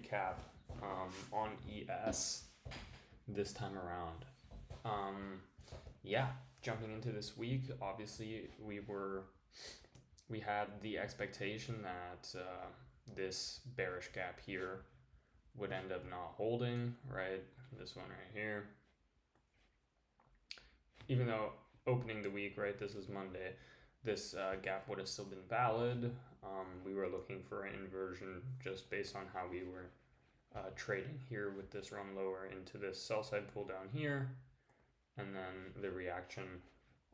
recap on ES this time around. Yeah, jumping into this week, obviously we had the expectation that this bearish gap here would end up not holding, right? This one right here. Even though opening the week, right, this is Monday, this gap would have still been valid. We were looking for an inversion just based on how we were trading here with this run lower into this sell side pull down here, and then the reaction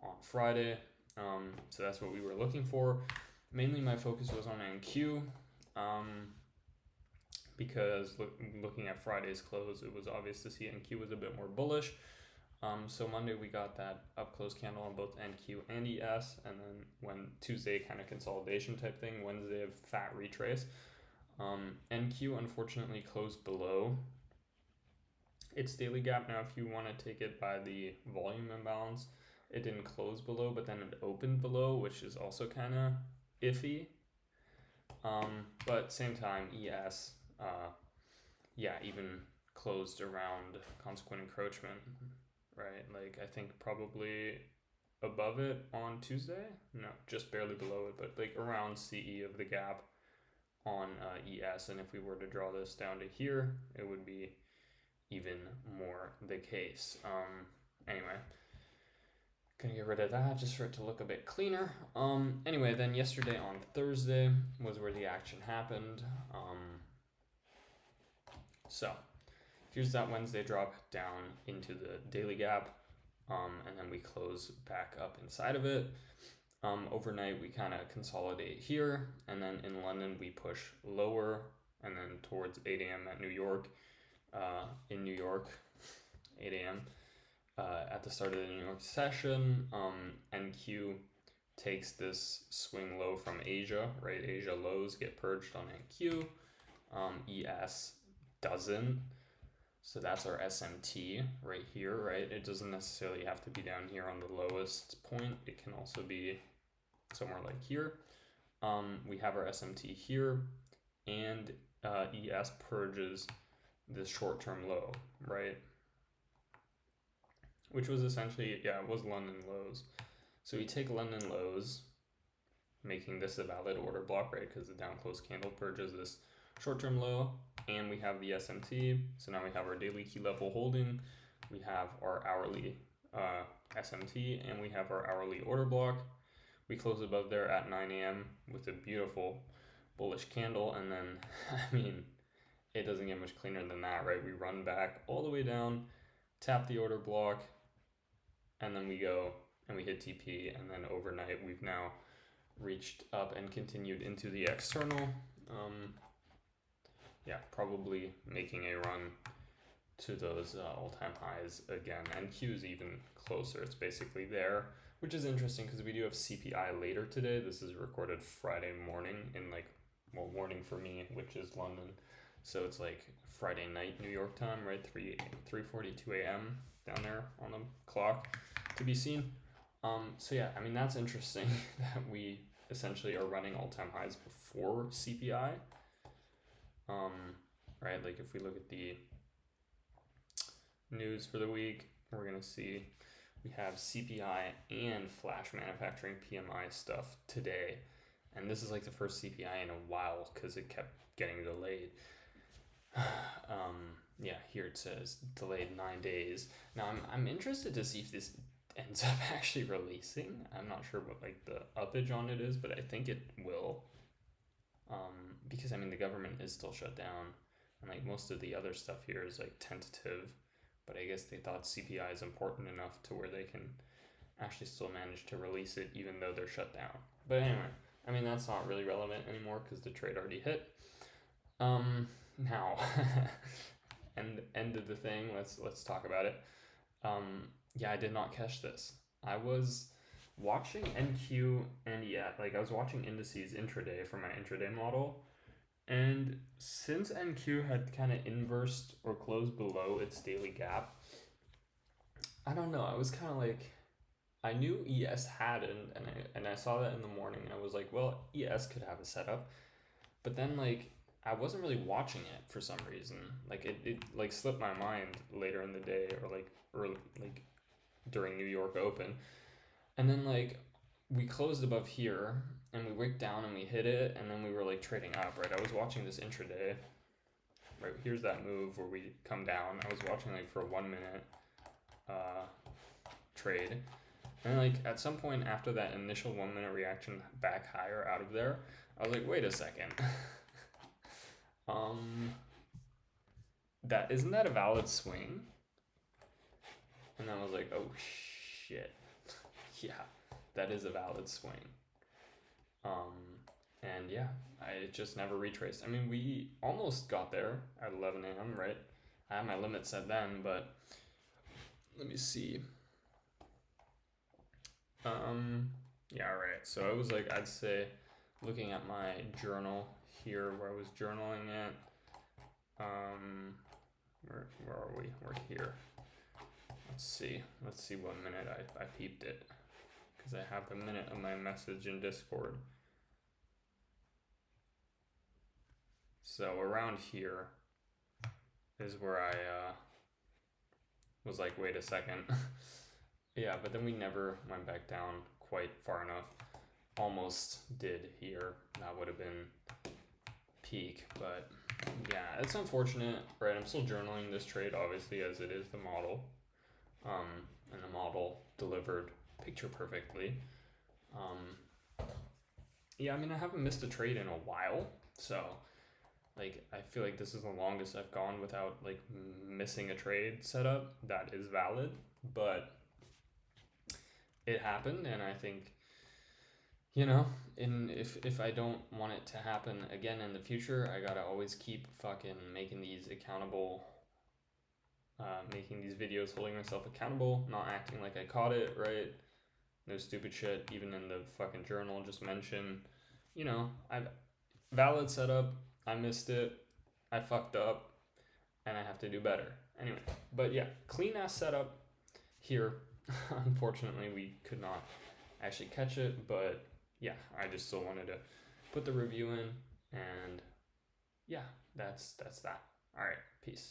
on Friday. So that's what we were looking for. Mainly my focus was on NQ, because looking at Friday's close, it was obvious to see NQ was a bit more bullish. So Monday we got that up close candle on both NQ and ES, and then when Tuesday kind of consolidation type thing, Wednesday of fat retrace. NQ unfortunately closed below its daily gap. Now if you want to take it by the volume imbalance, it didn't close below, but then it opened below, which is also kind of iffy. But same time, ES, even closed around consequent encroachment, right? Like I think probably above it on Tuesday. No, just barely below it, but like around CE of the gap on ES. And if we were to draw this down to here, it would be even more the case. Anyway, gonna get rid of that just for it to look a bit cleaner. Anyway, then yesterday on Thursday was where the action happened. So here's that Wednesday drop down into the daily gap, and then we close back up inside of it. Overnight we kind of consolidate here, and then in London we push lower, and then towards 8 a.m. at New York. In New York, 8 a.m. At the start of the New York session, NQ takes this swing low from Asia, right? Asia lows get purged on NQ. ES doesn't. So that's our SMT right here, right? It doesn't necessarily have to be down here on the lowest point. It can also be somewhere like here. We have our SMT here, and ES purges this short-term low, right? Which was essentially, it was London lows. So we take London lows, making this a valid order block, right? Because the down close candle purges this short-term low, and we have the SMT. So now we have our daily key level holding, we have our hourly SMT, and we have our hourly order block. We close above there at 9 a.m. with a beautiful bullish candle, and then, I mean, it doesn't get much cleaner than that, right? We run back all the way down, tap the order block, and then we go and we hit TP, and then overnight we've now reached up and continued into the external. Probably making a run to those all-time highs again, and Q is even closer. It's basically there, which is interesting because we do have CPI later today. This is recorded Friday morning in morning for me, which is London. So it's like Friday night New York time, right? 3:42 a.m. down there on the clock to be seen. So yeah, I mean, that's interesting that we essentially are running all-time highs before CPI. Right, like if we look at the news for the week, we're gonna see we have CPI and flash manufacturing PMI stuff today, and this is like the first CPI in a while because it kept getting delayed. Here it says delayed 9 days. Now I'm interested to see if this ends up actually releasing. I'm not sure what like the uppage on it is, but I think it will. Because I mean the government is still shut down, and like most of the other stuff here is like tentative, but I guess they thought CPI is important enough to where they can actually still manage to release it even though they're shut down. But anyway, I mean that's not really relevant anymore because the trade already hit. Now end of the thing, let's talk about it. I did not catch this. I was watching NQ and I was watching indices intraday for my intraday model, and since NQ had kind of inversed or closed below its daily gap, I don't know, I was kind of like, I knew ES hadn't, and I saw that in the morning, and I was like, well, ES could have a setup, but then like I wasn't really watching it for some reason. Like it like slipped my mind later in the day, or like early, like during New York Open. And then like we closed above here and we wicked down and we hit it, and then we were like trading up, right? I was watching this intraday. Right, here's that move where we come down. I was watching like for a 1 minute trade. And like at some point after that initial 1 minute reaction back higher out of there, I was like, wait a second. That isn't that a valid swing? And I was like, oh shit. Yeah, that is a valid swing. And yeah, I just never retraced. I mean, we almost got there at 11 a.m., right? I had my limit set then, but let me see. Yeah, right. So it was like, I'd say, looking at my journal here where I was journaling it. Where are we? We're here. Let's see what minute I peeped it, because I have the minute of my message in Discord. So around here is where I was like, wait a second. Yeah, but then we never went back down quite far enough. Almost did here. That would have been peak, but yeah, it's unfortunate, right? I'm still journaling this trade, obviously, as it is the model. And the model delivered picture perfectly. Yeah, I mean, I haven't missed a trade in a while, so like I feel like this is the longest I've gone without like missing a trade setup that is valid, but it happened, and I think, you know, if I don't want it to happen again in the future, I gotta always keep fucking making these accountable, making these videos, holding myself accountable, not acting like I caught it, right? No stupid shit, even in the fucking journal, just mention, you know, I've valid setup, I missed it, I fucked up, and I have to do better. Anyway, but yeah, clean ass setup here. Unfortunately, we could not actually catch it, but yeah, I just still wanted to put the review in, and yeah, that's that. All right, peace.